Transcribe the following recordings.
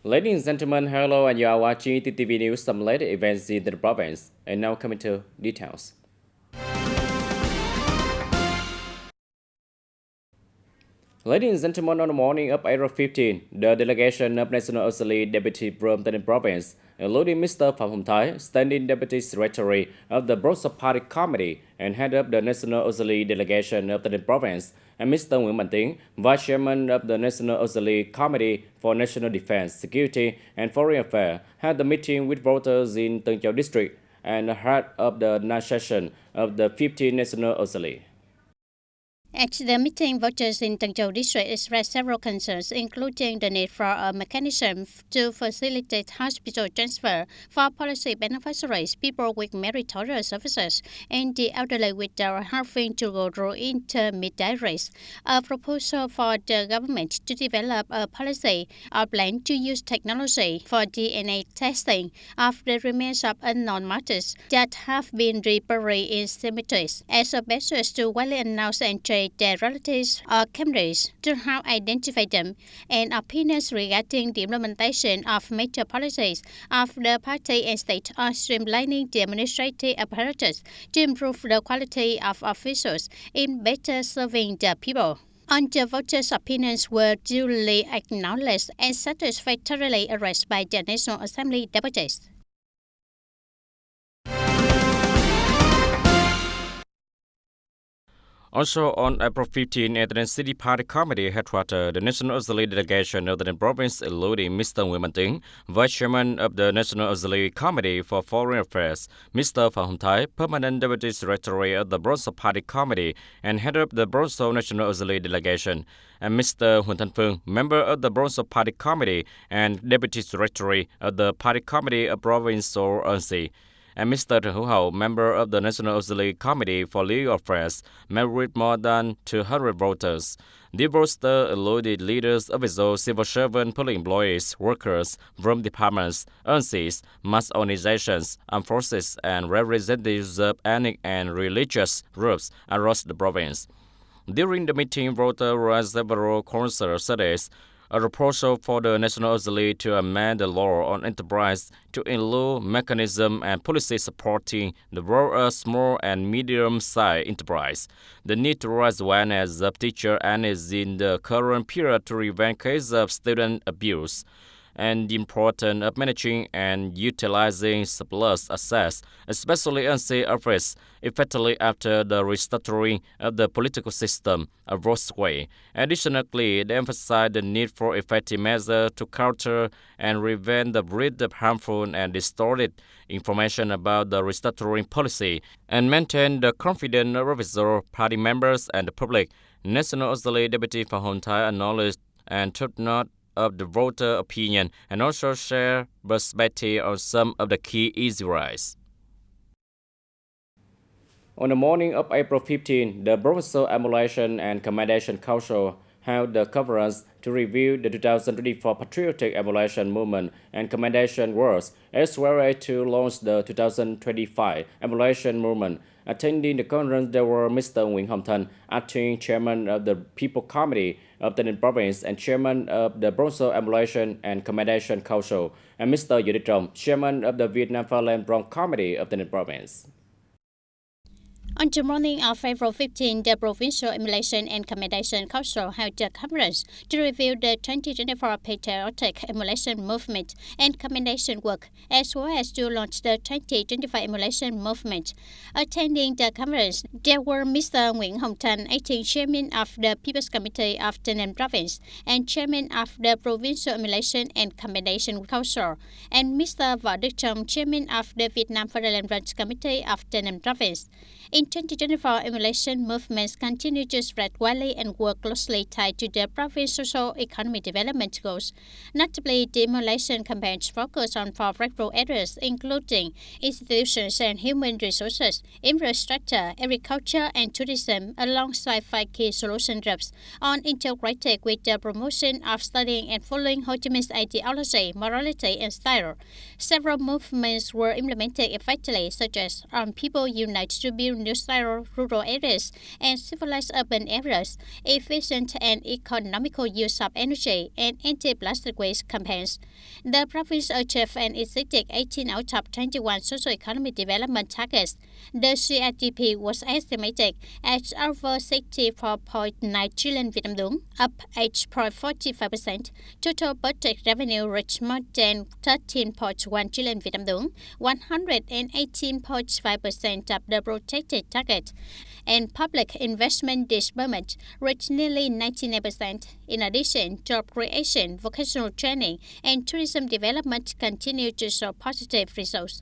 Ladies and gentlemen, hello, and you are watching TTV News, some latest events in the province. And now coming to details. Ladies and gentlemen, on the morning of April 15, the delegation of National Assembly Deputy from TayNinhTV Province, including Mr. Phạm Hồng Thái, Standing Deputy Secretary of the Broad Party Committee and head of the National Assembly Delegation of TayNinhTV Province, and Mr. Nguyễn Mạnh Tiến, Vice Chairman of the National Assembly Committee for National Defense, Security and Foreign Affairs, had the meeting with voters in Tân Châu District and head of the night session of the 15th National Assembly. At the meeting, voters in Tân Châu District expressed several concerns, including the need for a mechanism to facilitate hospital transfer for policy beneficiaries, people with meritorious services, and the elderly without having to go through intermediaries. A proposal for the government to develop a policy or plan to use technology for DNA testing of the remains of unknown martyrs that have been reburied in cemeteries as a basis to widely announce and trace their relatives or communities to help identify them, and opinions regarding the implementation of major policies of the party and state on streamlining the administrative apparatus to improve the quality of officials in better serving the people. All the voters' opinions were duly acknowledged and satisfactorily addressed by the National Assembly deputies. Also on April 15, at the City Party Committee headquarters, the National Assembly delegation of the province, including Mr. Nguyễn Mạnh Tiến, Vice Chairman of the National Assembly Committee for Foreign Affairs, Mr. Phạm Hồng Thái, Permanent Deputy Secretary of the Broad Party Committee and head of the Broad National Assembly delegation, and Mr. Huỳnh Thanh Phương, member of the Broad Party Committee and Deputy Secretary of the Party Committee of Provincial Ansi, and Mr. Trần Hữu Hậu, member of the National Assembly Committee for Legal Affairs, met with more than 200 voters. The roster included leaders, officials, civil servants, public employees, workers from departments, agencies, mass organizations, armed forces, and representatives of ethnic and religious groups across the province. During the meeting, voters raised several concerns, such as a proposal for the National Assembly to amend the law on enterprise to include mechanism and policy supporting the role of small and medium-sized enterprise, the need to raise awareness of teacher and in the current period to prevent cases of student abuse, and the importance of managing and utilizing surplus assets, especially unsafe office, effectively after the restructuring of the political system of Rossway. Additionally, they emphasized the need for effective measures to counter and prevent the spread of harmful and distorted information about the restructuring policy and maintain the confidence of official party members and the public. National Assembly Deputy Phạm Hồng Thái acknowledged and took note of the voter opinion and also share perspective on some of the key issues. On the morning of April 15, the Provincial Emulation and Commendation Council held the conference to review the 2024 Patriotic Emulation Movement and Commendation Works, as well as to launch the 2025 Emulation Movement. Attending the conference, there were Mr. Nguyễn Hồng Thanh, acting chairman of the People Committee of the Province and chairman of the Provincial Emulation and Commendation Council, and Mr. Vũ Đức Trọng, chairman of the Vietnam Fairland Bronx Committee of the Province. On the morning of April 15, the Provincial Emulation and Commendation Council held a conference to review the 2024 Patriotic Emulation Movement and Commendation work, as well as to launch the 2025 Emulation Movement. Attending the conference, there were Mr. Nguyễn Hồng Thanh, acting chairman of the People's Committee of TayNinhTV Province and chairman of the Provincial Emulation and Commendation Council, and Mr. Vũ Đức Trọng, chairman of the Vietnam Fairland Bronx Committee of TayNinhTV Province. In 2024, emulation movements continue to spread widely and work closely tied to the province's social economic development goals. Notably, the emulation campaigns focus on four breakthrough areas, including institutions and human resources, infrastructure, agriculture, and tourism, alongside five key solution groups on integrated with the promotion of studying and following Ho Chi Minh's ideology, morality, and style. Several movements were implemented effectively, such as People Unite to Build New industrial rural areas and civilized urban areas, efficient and economical use of energy, and anti-plastic waste campaigns. The province achieved and exceeded 18 out of 21 socio-economic development targets. The GDP was estimated at over 64.9 trillion Vietnam dong, up 8.45%. Total budget revenue reached more than 13.1 trillion Vietnam dong, 118.5% of the projected target, and public investment disbursement reached nearly 99%. In addition, job creation, vocational training, and tourism development continue to show positive results.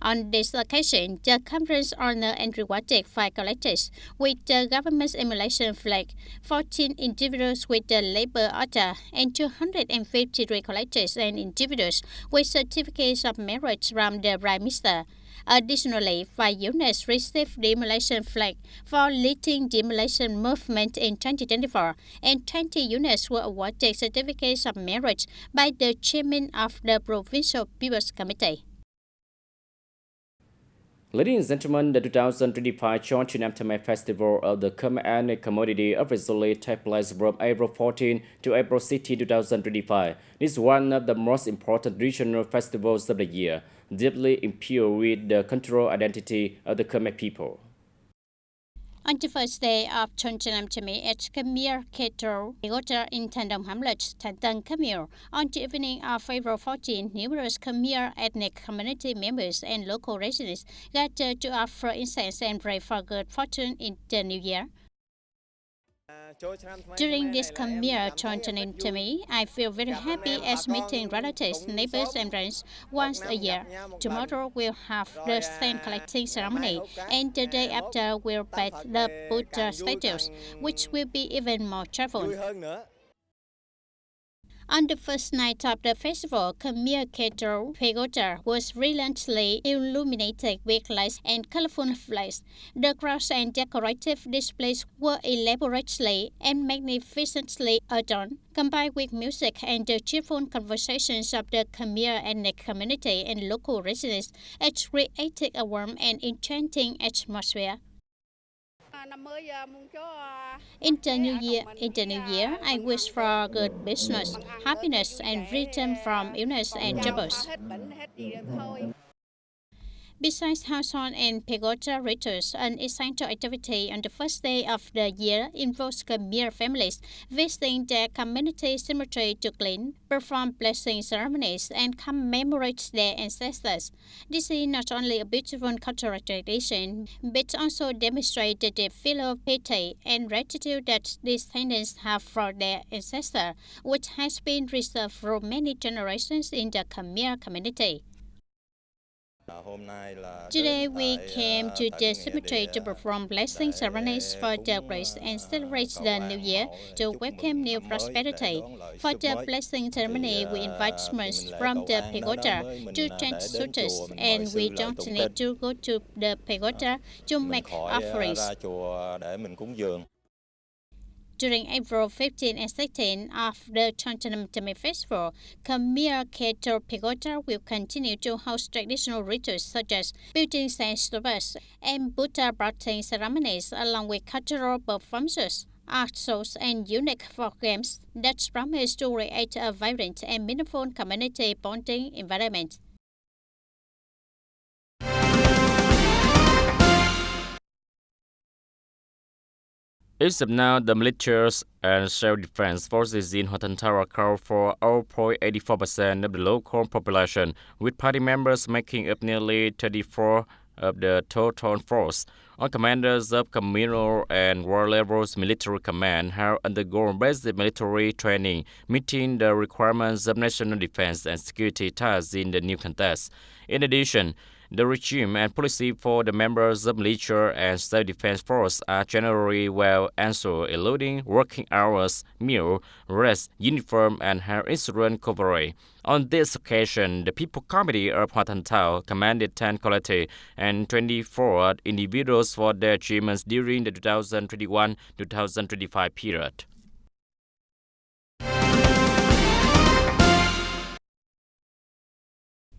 On this occasion, the conference honored and rewarded 5 collectors with the government's emulation flag, 14 individuals with the labor order, and 253 collectors and individuals with certificates of merit from the Prime Minister. Additionally, 5 units received the emulation flag for leading the emulation movement in 2024, and 20 units were awarded certificates of merit by the chairman of the Provincial People's Committee. Ladies and gentlemen, the 2025 TayNinhTV Festival of the Khmer Commodity officially takes place from April 14 to April 16, 2025. This is one of the most important regional festivals of the year, deeply imbued with the cultural identity of the Khmer people. On the first day of TayNinhTV at Khmer Cathedral in Tandong Hamlet, Tantang Khmer, on the evening of April 14, numerous Khmer ethnic community members and local residents gathered to offer incense and pray for good fortune in the new year. During this Khmer TayNinhTV, I feel very happy as meeting relatives, neighbors, and friends once a year. Tomorrow we'll have the sand collecting ceremony, and the day after we'll paint the Buddha statues, which will be even more cheerful. On the first night of the festival, Khmer Cathedral Pagoda was brilliantly illuminated with lights and colorful flags. The crowds and decorative displays were elaborately and magnificently adorned, combined with music and the cheerful conversations of the Khmer ethnic community and local residents. It created a warm and enchanting atmosphere. In the new year, I wish for good business, happiness, and freedom from illness and troubles. Besides household and pagoda rituals, an essential activity on the first day of the year involves Khmer families visiting their community cemetery to clean, perform blessing ceremonies, and commemorate their ancestors. This is not only a beautiful cultural tradition, but also demonstrates the deep filial piety and gratitude that descendants have for their ancestors, which has been reserved for many generations in the Khmer community. Today we came to the cemetery to perform blessing ceremonies for the grace and celebrate the new year to welcome new prosperity. For the blessing ceremony, we invite monks from the pagoda to chant sutras, and we don't need to go to the pagoda to make offerings. During April 15 and 16 of the TayNinhTV Festival, Khmer Cathedral Pagoda will continue to host traditional rituals such as building sand stupas and Buddha bathing ceremonies, along with cultural performances, art shows, and unique folk games that promise to create a vibrant and meaningful community bonding environment. As of now, the militias and self-defense forces in Hotantar account for 0.84% of the local population, with party members making up nearly 34% of the total force. All commanders of communal and war levels military command have undergone basic military training, meeting the requirements of national defense and security tasks in the new context. In addition, the regime and policy for the members of militia and self-defense force are generally well answered, including working hours, meal, rest, uniform, and health insurance coverage. On this occasion, the People Committee of Hotantar commended 10 collective and 24 individuals for their achievements during the 2021-2025 period.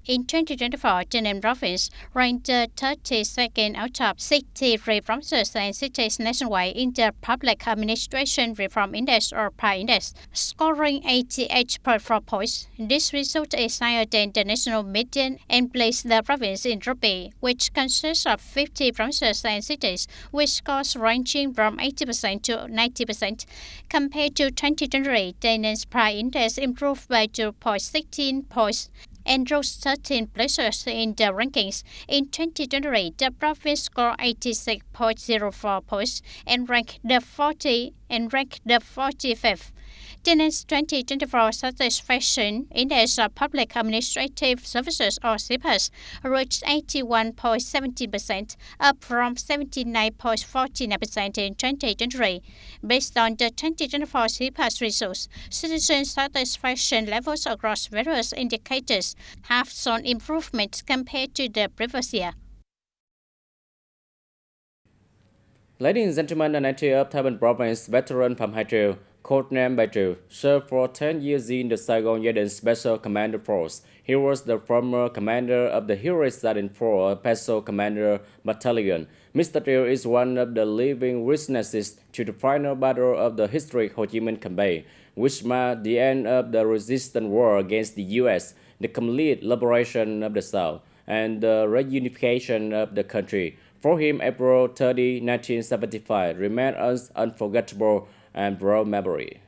In 2024, TayNinhTV province ranked 32nd out of 63 provinces and cities nationwide in the Public Administration Reform Index or PA Index, scoring 88.4 points. This result is higher than the national median and placed the province in Group B, which consists of 50 provinces and cities, with scores ranging from 80% to 90%. Compared to 2023, TayNinhTV's PA Index improved by 2.16 points and rose 13 places in the rankings. In 2023, the province scored 86.04 points and ranked the 45th. TayNinhTV's 2024 Satisfaction Index of Public Administrative Services or CPAS reached 81.70%, up from 79.49% in 2023. Based on the 2024 CPAS results, citizen satisfaction levels across various indicators have shown improvements compared to the previous year. Ladies and gentlemen, a native of Taiwan province veteran from Haichu, codenamed Baichu, served for 10 years in the Saigon Yadin Special Commando Force. He was the former commander of the Heroic Sardin 4 Special Commander Battalion. Mr. Triều is one of the living witnesses to the final battle of the historic Ho Chi Minh Campaign, which marked the end of the resistance war against the U.S., the complete liberation of the South, and the reunification of the country. For him, April 30, 1975 remains as unforgettable and broad memory.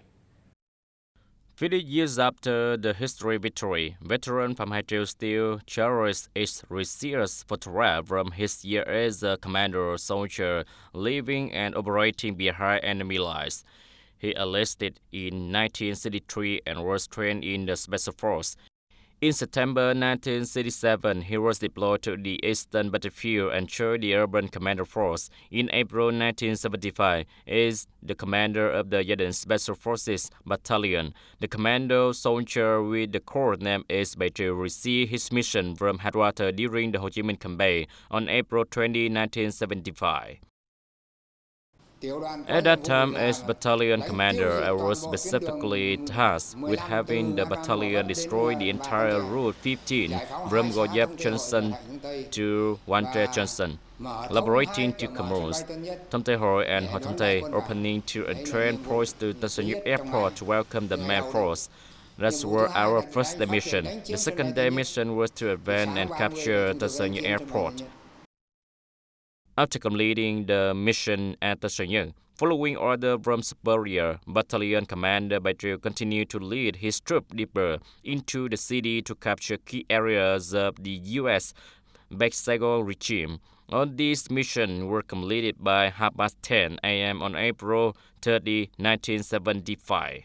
50 years after the historic victory, veteran from Haichu still cherishes its received photograph from his year as a commander soldier living and operating behind enemy lines. He enlisted in 1963 and was trained in the Special Force. In September 1967, he was deployed to the Eastern Battlefield and joined the Urban Commando Force. In April 1975, is the commander of the Yadin Special Forces Battalion. The commando soldier with the corps name is Baichu received his mission from headquarters during the Ho Chi Minh Campaign on April 20, 1975. At that time, as battalion commander, I was specifically tasked with having the battalion destroy the entire Route 15 from Goyep Junction to Wantre Junction, liberating two communes, Tom Tây Hội and Ho Tom Tây, opening to a train post to Tasanyuk Airport to welcome the main force. That was our first day mission. The second day mission was to advance and capture Tasanyuk Airport. After completing the mission at Tasanyuk, following order from superior, battalion commander Baichu continued to lead his troops deeper into the city to capture key areas of the U.S. Saigon regime. All these missions were completed by 10:30 a.m. on April 30, 1975.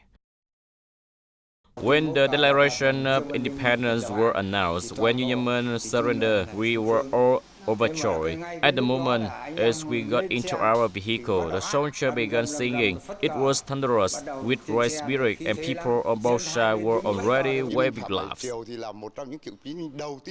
When the Declaration of Independence were announced, when Union men surrendered, we were all overjoyed. At the moment, as we got into our vehicle, the soldier began singing. It was thunderous, with great spirit, and people on both sides were already waving gloves.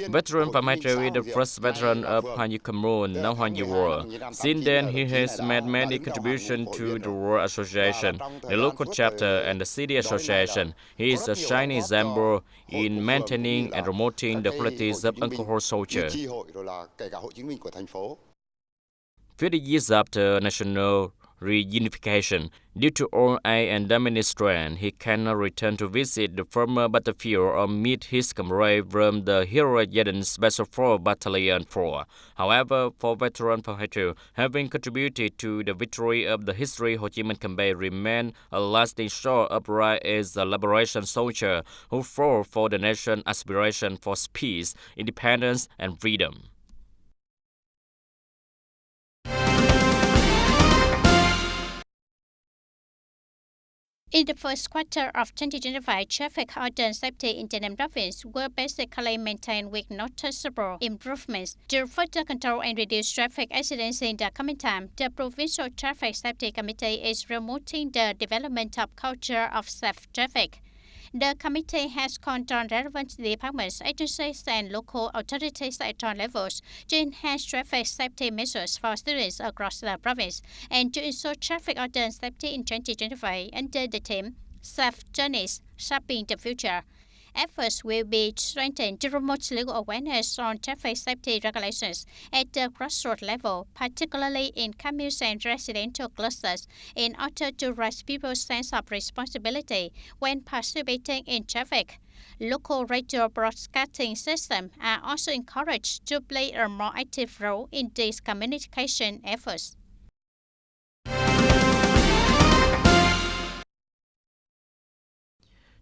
Veteran from Haichu is the first veteran of Hanyu Commune, now Hanyu War. Since then, he has made many contributions to the War Association, the local chapter, and the city association. He is a shining example in maintaining and promoting the qualities of alcohol soldier. 50 years after national reunification, due to old age and diminished strength, he cannot return to visit the former battlefield or meet his comrades from the heroic Yadin Special Force Battalion 4. However, for veterans from Haichu, having contributed to the victory of the historic Ho Chi Minh Campaign, remain a lasting show upright as a liberation soldier who fought for the nation's aspiration for peace, independence, and freedom. In the first quarter of 2025, traffic order safety in TayNinhTV province were basically maintained with noticeable improvements. To further control and reduce traffic accidents in the coming time, the Provincial Traffic Safety Committee is promoting the development of culture of safe traffic. The committee has called on relevant departments, agencies, and local authorities at all levels to enhance traffic safety measures for students across the province and to ensure traffic order safety in 2025 under the theme Safe Journeys, Shaping the Future. Efforts will be strengthened to promote legal awareness on traffic safety regulations at the grassroots level, particularly in commutes and residential clusters, in order to raise people's sense of responsibility when participating in traffic. Local radio broadcasting systems are also encouraged to play a more active role in these communication efforts.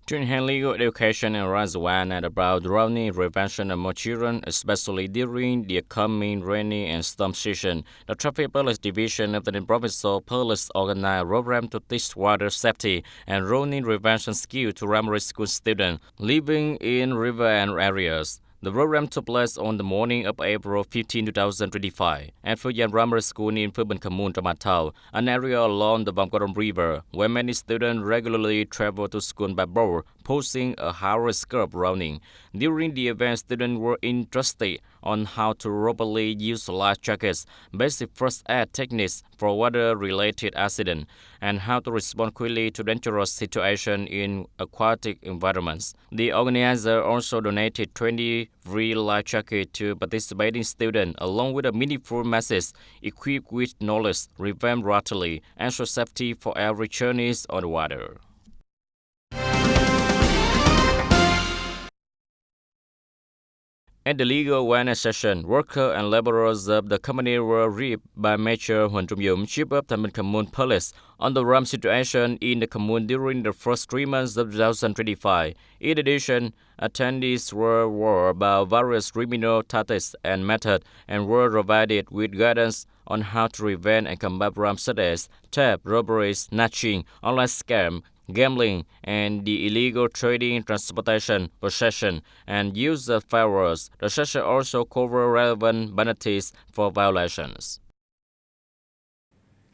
To enhance legal education and raise awareness about drowning prevention among children, especially during the upcoming rainy and storm season, the Traffic Police Division of the Provincial Police organized a program to teach water safety and drowning prevention skills to primary school students living in river and areas. The program took place on the morning of April 15, 2025, at Fuyan Primary School in Phu Binh Kamun, Tamatau, an area along the Vamkodong River, where many students regularly travel to school by boat, posing a high risk of drowning. During the event, students were interested on how to properly use life jackets, basic first aid techniques for water-related accidents, and how to respond quickly to dangerous situations in aquatic environments. The organizer also donated 20 free life jackets to participating students, along with a meaningful message equipped with knowledge, revamp rapidly, ensure safety for every journey on the water. At the legal awareness session, workers and laborers of the company were briefed by Major Huan Trung-Yum, Chief of Thanh Minh Kamun Police, on the ram situation in the commune during the first 3 months of 2025. In addition, attendees were warned about various criminal tactics and methods and were provided with guidance on how to prevent and combat ram such as theft, robberies, snatching, online scam, gambling, and the illegal trading, transportation, possession, and use of fireworks. The session also covers relevant penalties for violations.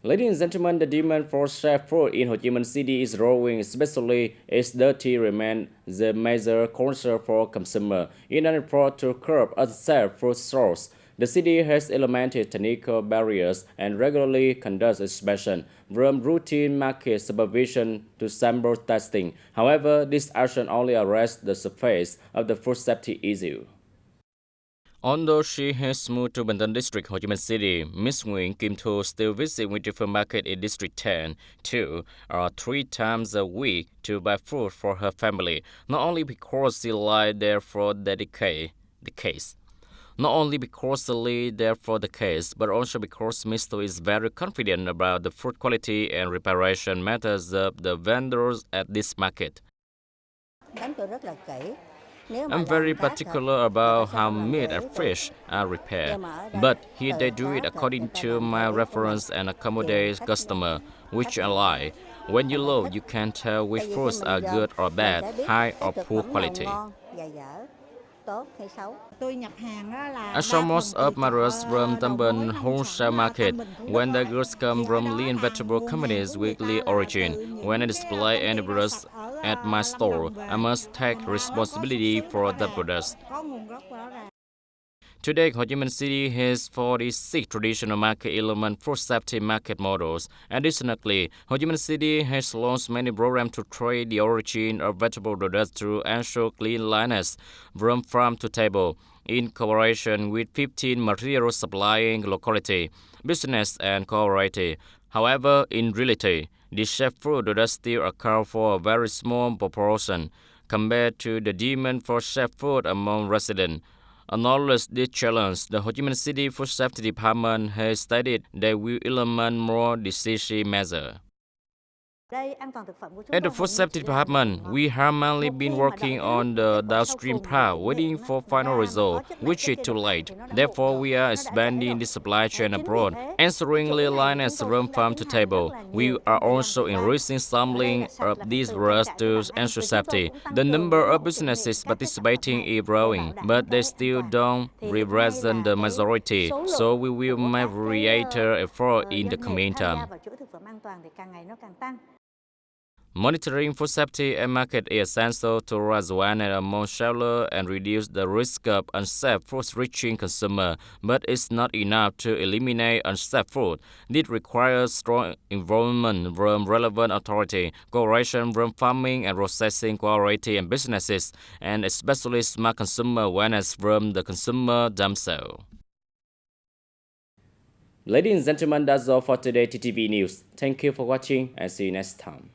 Ladies and gentlemen, the demand for safe food in Ho Chi Minh City is growing, especially as dirty remains the major concern for consumers. In an effort to curb unsafe food source, the city has implemented technical barriers and regularly conducts inspection, from routine market supervision to sample testing. However, this action only addresses the surface of the food safety issue. Although she has moved to Bantan District, Ho Chi Minh City, Ms. Nguyen Kim Thu still visits with different market in District 10 2 or 3 times a week to buy food for her family, not only because she lied there for the case. Not only because they live there for the case, but also because Mr. is very confident about the food quality and preparation methods of the vendors at this market. I'm very particular about how meat and fish are prepared, but here they do it according to my reference and accommodate customer, which I like. When you look, you can tell which foods are good or bad, high or poor quality. I saw most of my goods from Tamban wholesale market. When the goods come from lean vegetable companies with lean origin, when I display any products at my store, I must take responsibility for the products. Today, Ho Chi Minh City has 46 traditional market element food safety market models. Additionally, Ho Chi Minh City has launched many programs to trace the origin of vegetable products to ensure cleanliness from farm to table, in cooperation with 15 material supplying locality, business and cooperative. However, in reality, the chef food products still account for a very small proportion compared to the demand for chef food among residents. Acknowledging this challenge, the Ho Chi Minh City Food Safety Department has stated they will implement more decisive measures. At the Food Safety Department, we have mainly been working on the downstream part, waiting for final result, which is too late. Therefore, we are expanding the supply chain abroad, ensuring cleanliness from farm to table. We are also increasing sampling of these products to ensure safety. The number of businesses participating is growing, but they still don't represent the majority, so we will make greater effort in the coming time. Monitoring food safety and market is essential to raise awareness among sellers and reduce the risk of unsafe food reaching consumers, but it's not enough to eliminate unsafe food. This requires strong involvement from relevant authorities, cooperation from farming and processing quality and businesses, and especially smart consumer awareness from the consumer themselves. Ladies and gentlemen, that's all for today TTV News. Thank you for watching and see you next time.